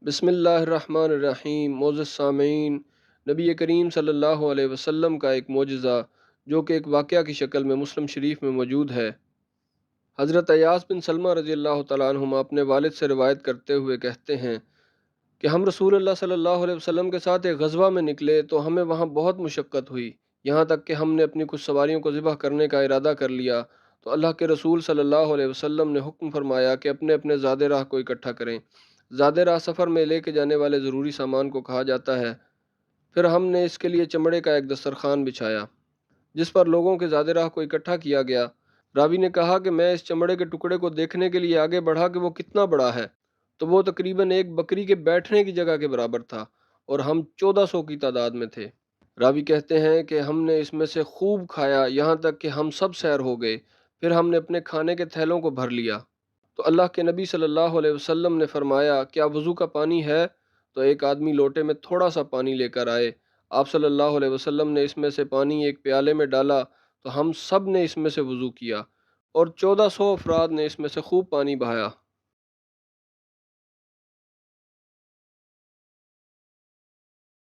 بسم اللہ الرحمن الرحیم۔ معزز سامعین، نبی کریم صلی اللہ علیہ وسلم کا ایک معجزہ جو کہ ایک واقعہ کی شکل میں مسلم شریف میں موجود ہے۔ حضرت ایاس بن سلمہ رضی اللہ تعالیٰ عنہما اپنے والد سے روایت کرتے ہوئے کہتے ہیں کہ ہم رسول اللہ صلی اللہ علیہ وسلم کے ساتھ ایک غزوہ میں نکلے تو ہمیں وہاں بہت مشقت ہوئی، یہاں تک کہ ہم نے اپنی کچھ سواریوں کو ذبح کرنے کا ارادہ کر لیا تو اللہ کے رسول صلی اللہ علیہ وسلم نے حکم فرمایا کہ اپنے اپنے زاد راہ کو اکٹھا کریں۔ زاد راہ سفر میں لے کے جانے والے ضروری سامان کو کہا جاتا ہے۔ پھر ہم نے اس کے لیے چمڑے کا ایک دسترخوان بچھایا جس پر لوگوں کے زاد راہ کو اکٹھا کیا گیا۔ راوی نے کہا کہ میں اس چمڑے کے ٹکڑے کو دیکھنے کے لیے آگے بڑھا کہ وہ کتنا بڑا ہے، تو وہ تقریباً ایک بکری کے بیٹھنے کی جگہ کے برابر تھا اور ہم 1400 کی تعداد میں تھے۔ راوی کہتے ہیں کہ ہم نے اس میں سے خوب کھایا یہاں تک کہ ہم سب سیر ہو گئے۔ پھر ہم نے اپنے کھانے کے تھیلوں کو بھر لیا تو اللہ کے نبی صلی اللہ علیہ وسلم نے فرمایا کیا وضو کا پانی ہے؟ تو ایک آدمی لوٹے میں تھوڑا سا پانی لے کر آئے۔ آپ صلی اللہ علیہ وسلم نے اس میں سے پانی ایک پیالے میں ڈالا تو ہم سب نے اس میں سے وضو کیا اور 1400 افراد نے اس میں سے خوب پانی بہایا۔